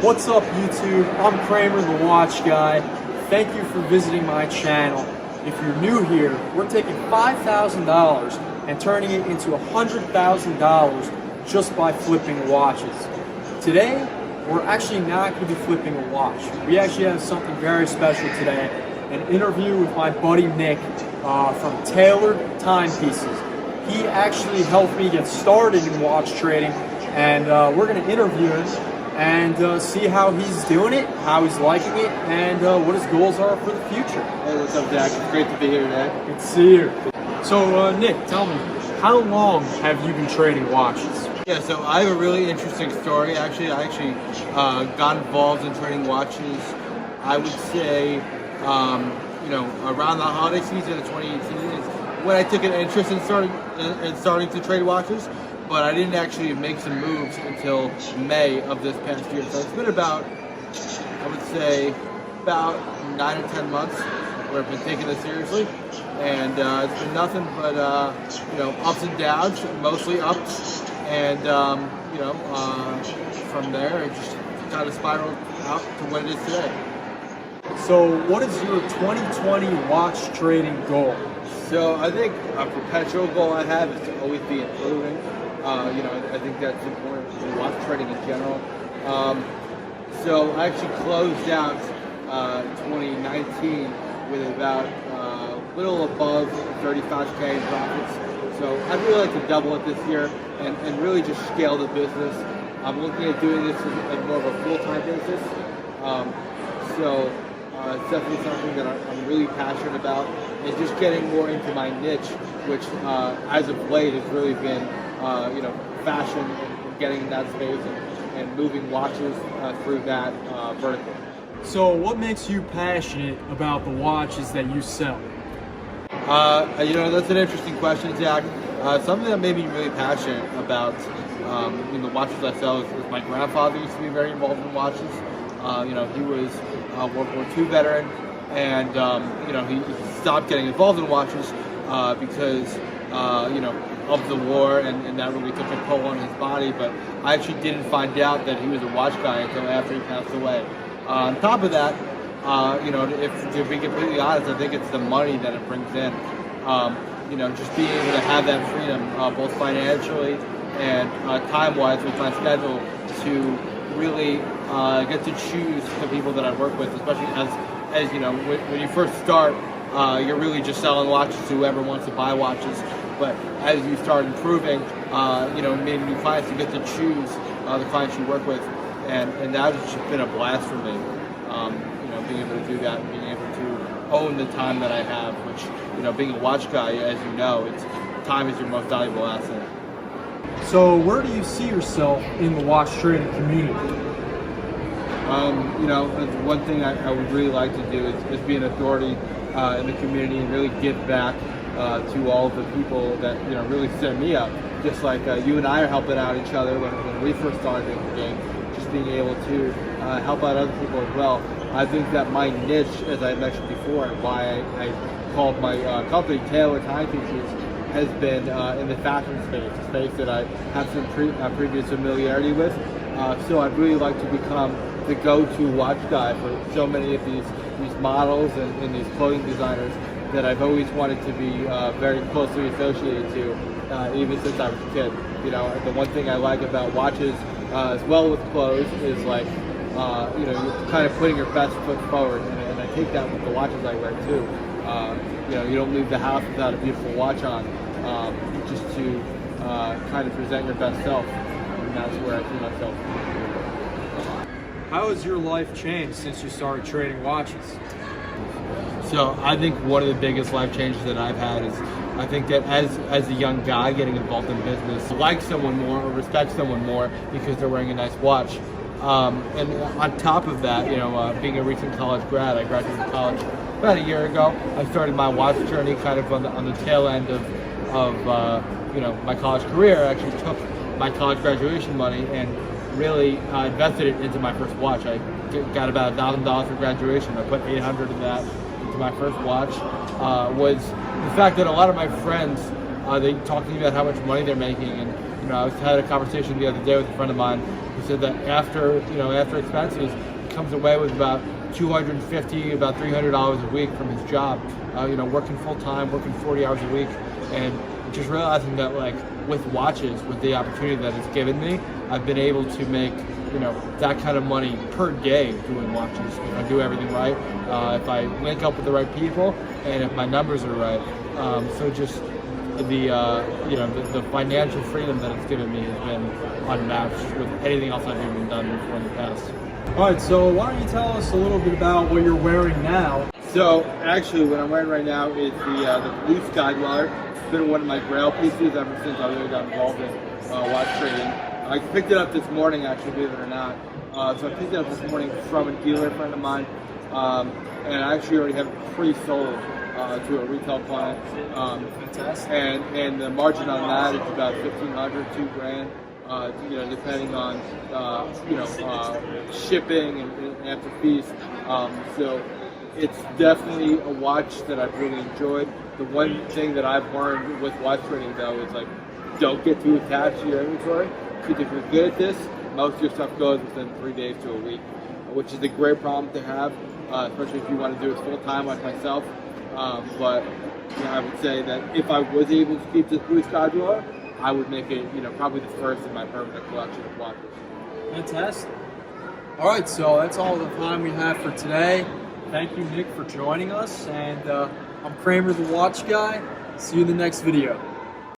What's up, YouTube? I'm Kramer the Watch Guy. Thank you for visiting my channel. If you're new here, we're taking $5,000 and turning it into $100,000 just by flipping watches. Today, we're actually not going to be flipping a watch. We actually have something very special today, an interview with my buddy Nick from Tailored Timepieces. He actually helped me get started in watch trading, and we're going to interview him and see how he's doing it, how he's liking it, and what his goals are for the future. Hey, what's up, Jack? It's great to be here today. Good to see you. So, Nick, tell me, how long have you been trading watches? Yeah, so I have a really interesting story. I got involved in trading watches, I would say, around the holiday season of 2018 is when I took an interest in starting to trade watches. But I didn't actually make some moves until May of this past year. So it's been about, I would say, about 9 or 10 months where I've been taking this seriously. And it's been nothing but, ups and downs, mostly ups. And, from there, it just kind of spiraled out to what it is today. So what is your 2020 watch trading goal? So I think a perpetual goal I have is to always be improving. I think that's important in watch trading in general. So I actually closed out 2019 with about a little above 35K in profits. So I'd really like to double it this year and really just scale the business. I'm looking at doing this as more of a full-time basis. It's definitely something that I'm really passionate about, and just getting more into my niche, which as of late has really been fashion and getting in that space and moving watches through that vertical. So what makes you passionate about the watches that you sell? That's an interesting question, Jack. Something that made me really passionate about the watches I sell is my grandfather used to be very involved in watches. He was a World War II veteran, and he stopped getting involved in watches because of the war, and that really took a toll on his body. But I actually didn't find out that he was a watch guy until after he passed away. On top of that, if to be completely honest, I think it's the money that it brings in. Just being able to have that freedom, both financially and time-wise with my schedule, to really get to choose the people that I work with, especially as when you first start, you're really just selling watches to whoever wants to buy watches. But as you start improving, meeting new clients, you get to choose the clients you work with, and that has just been a blast for me. Being able to do that and being able to own the time that I have, which, being a watch guy, as you know, time is your most valuable asset. So where do you see yourself in the watch trading community? One thing I would really like to do is be an authority in the community and really give back to all of the people that really set me up. Just like you and I are helping out each other when we first started in the game, just being able to help out other people as well. I think that my niche, as I mentioned before, and why I called my company Tailored Timepieces, has been in the fashion space, a space that I have some previous familiarity with. So I'd really like to become the go-to watch guy for so many of these models and these clothing designers that I've always wanted to be very closely associated to, even since I was a kid. The one thing I like about watches, as well with clothes, is you're kind of putting your best foot forward, and I take that with the watches I wear too. You don't leave the house without a beautiful watch on, just to kind of present your best self, and that's where I see myself. How has your life changed since you started trading watches? So I think one of the biggest life changes that I've had is, I think that as a young guy getting involved in business, like someone more or respect someone more because they're wearing a nice watch. And on top of that, being a recent college grad, I graduated from college about a year ago. I started my watch journey kind of on the tail end of my college career. I actually took my college graduation money and really invested it into my first watch. I got about $1,000 for graduation. I put $800 of that into my first watch. Was the fact that a lot of my friends, they talk to me about how much money they're making, and I had a conversation the other day with a friend of mine who said that after expenses, he comes away with about $250, about $300 a week from his job. Working full time, working 40 hours a week, and just realizing that like with watches, with the opportunity that it's given me, I've been able to make that kind of money per day doing watches. If I do everything right, if I link up with the right people, and if my numbers are right. So just the financial freedom that it's given me has been unmatched with anything else I've even done before in the past. All right, so why don't you tell us a little bit about what you're wearing now? So actually, what I'm wearing right now is the blue Sky Dweller. It's been one of my grail pieces ever since I really got involved in watch trading. I picked it up this morning, actually, believe it or not. So I picked it up this morning from a dealer friend of mine, and I actually already have it pre-sold to a retail client. Fantastic. And the margin on that is about $1,500, $2,000, depending on shipping and after fees. So it's definitely a watch that I've really enjoyed. The one thing that I've learned with watch trading though is like, don't get too attached to your inventory. Because if you're good at this, most of your stuff goes within 3 days to a week, which is a great problem to have, especially if you want to do it full time like myself. But I would say that if I was able to keep this blue Sky Dweller, I would make it, probably the first in my permanent collection of watches. Fantastic. All right, so that's all the time we have for today. Thank you, Nick, for joining us, and I'm Kramer the Watch Guy. See you in the next video.